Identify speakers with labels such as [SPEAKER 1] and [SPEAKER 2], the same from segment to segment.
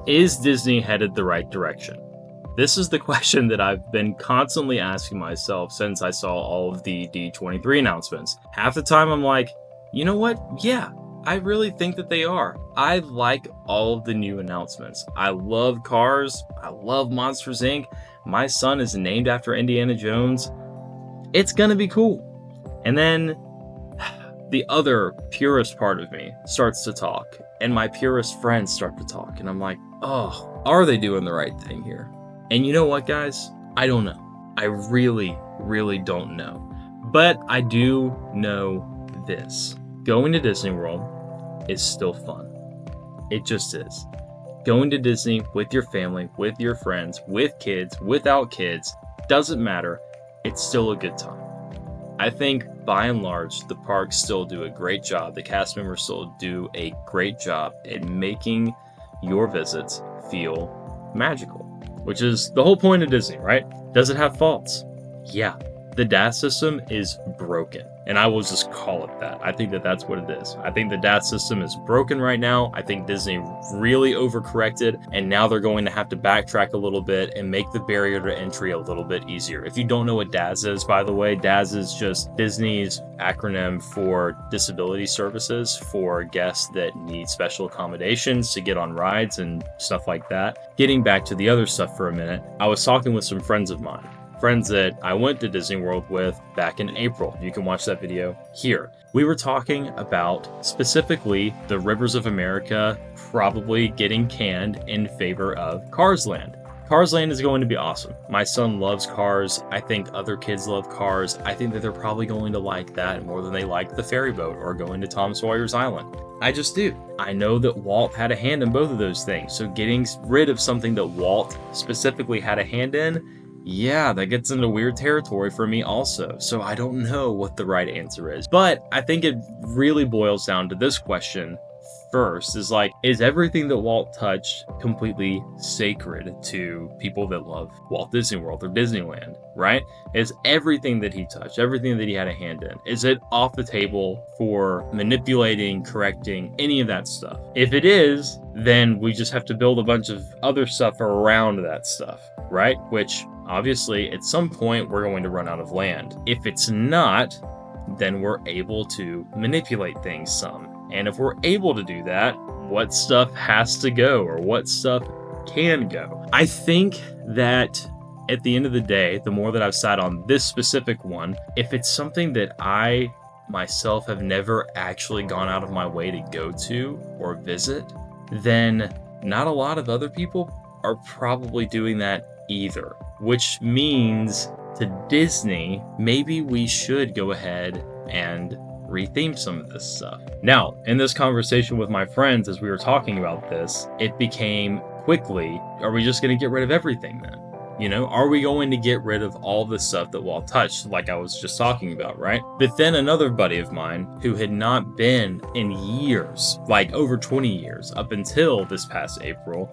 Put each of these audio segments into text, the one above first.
[SPEAKER 1] Is Disney headed the right direction? This is the question that I've been constantly asking myself since I saw all of the D23 announcements. Half the time I'm like, you know what? Yeah, I really think that they are. I like all of the new announcements. I love Cars. I love Monsters, Inc. My son is named after Indiana Jones. It's gonna be cool. And then the other purist part of me starts to talk, and my purist friends start to talk, and I'm like, oh, are they doing the right thing here? And you know what, guys? I don't know. I really, really don't know. But I do know this. Going to Disney World is still fun. It just is. Going to Disney with your family, with your friends, with kids, without kids, doesn't matter. It's still a good time. I think, by and large, the parks still do a great job. The cast members still do a great job at making your visits feel magical, which is the whole point of Disney, right? Does it have faults? Yeah. The DAS system is broken, and I will just call it that. I think that that's what it is. I think the DAS system is broken right now. I think Disney really overcorrected, and now they're going to have to backtrack a little bit and make the barrier to entry a little bit easier. If you don't know what DAS is, by the way, DAS is just Disney's acronym for disability services for guests that need special accommodations to get on rides and stuff like that. Getting back to the other stuff for a minute, I was talking with some friends of mine. Friends that I went to Disney World with back in April. You can watch that video here. We were talking about specifically the Rivers of America probably getting canned in favor of Cars Land. Cars Land is going to be awesome. My son loves Cars. I think other kids love Cars. I think that they're probably going to like that more than they like the ferry boat or going to Tom Sawyer's Island. I just do. I know that Walt had a hand in both of those things. So getting rid of something that Walt specifically had a hand in, yeah, that gets into weird territory for me also, so I don't know what the right answer is. But I think it really boils down to this question first, is like, is everything that Walt touched completely sacred to people that love Walt Disney World or Disneyland, right? Is everything that he touched, everything that he had a hand in, is it off the table for manipulating, correcting, any of that stuff? If it is, then we just have to build a bunch of other stuff around that stuff, right? Which obviously, at some point, we're going to run out of land. If it's not, then we're able to manipulate things some. And if we're able to do that, what stuff has to go or what stuff can go? I think that at the end of the day, the more that I've sat on this specific one, if it's something that I myself have never actually gone out of my way to go to or visit, then not a lot of other people are probably doing that either. Which means to Disney, maybe we should go ahead and retheme some of this stuff. Now, in this conversation with my friends, as we were talking about this, it became quickly, are we just going to get rid of everything then? You know, are we going to get rid of all the stuff that Walt touched, like I was just talking about, right? But then another buddy of mine who had not been in years, like over 20 years, up until this past April,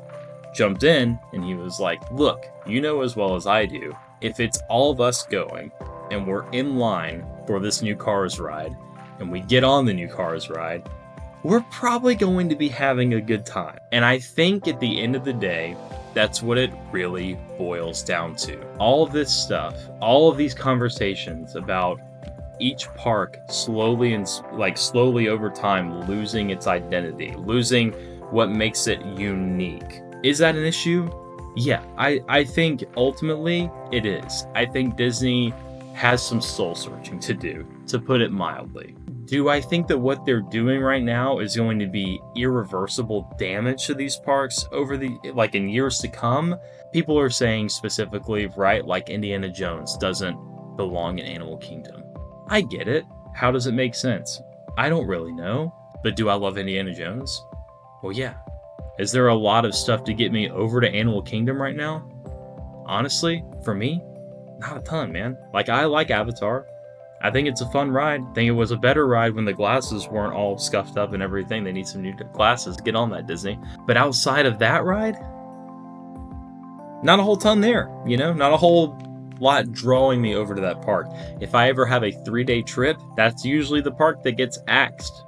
[SPEAKER 1] jumped in and he was like, look, you know as well as I do, if it's all of us going and we're in line for this new Cars ride and we get on the new Cars ride, we're probably going to be having a good time. And I think at the end of the day, that's what it really boils down to. All of this stuff, all of these conversations about each park slowly over time losing its identity, losing what makes it unique. Is that an issue? Yeah, I think ultimately it is. I think Disney has some soul searching to do, to put it mildly. Do I think that what they're doing right now is going to be irreversible damage to these parks over in years to come? People are saying specifically, right, like Indiana Jones doesn't belong in Animal Kingdom. I get it. How does it make sense? I don't really know. But do I love Indiana Jones? Well, yeah. Is there a lot of stuff to get me over to Animal Kingdom right now? Honestly, for me, not a ton, man. Like, I like Avatar. I think it's a fun ride. I think it was a better ride when the glasses weren't all scuffed up and everything. They need some new glasses to get on that Disney. But outside of that ride, not a whole ton there, you know? Not a whole lot drawing me over to that park. If I ever have a 3-day trip, that's usually the park that gets axed.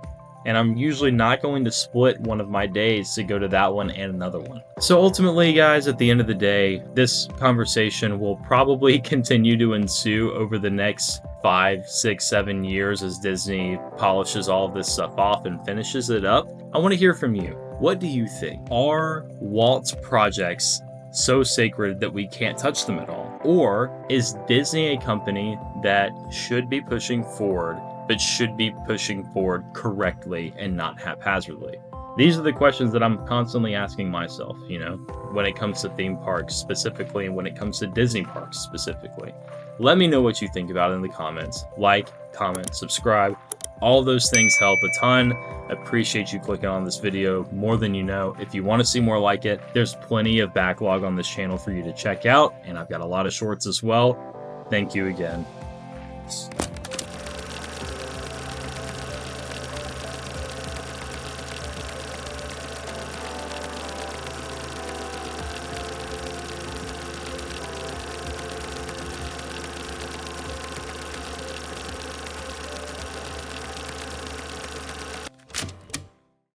[SPEAKER 1] and I'm usually not going to split one of my days to go to that one and another one. So ultimately, guys, at the end of the day, this conversation will probably continue to ensue over the next 5, 6, 7 years as Disney polishes all of this stuff off and finishes it up. I want to hear from you. What do you think? Are Walt's projects so sacred that we can't touch them at all? Or is Disney a company that should be pushing forward, but should be pushing forward correctly and not haphazardly? These are the questions that I'm constantly asking myself, you know, when it comes to theme parks specifically and when it comes to Disney parks specifically. Let me know what you think about it in the comments. Like, comment, subscribe. All those things help a ton. Appreciate you clicking on this video more than you know. If you want to see more like it, there's plenty of backlog on this channel for you to check out, and I've got a lot of shorts as well. Thank you again.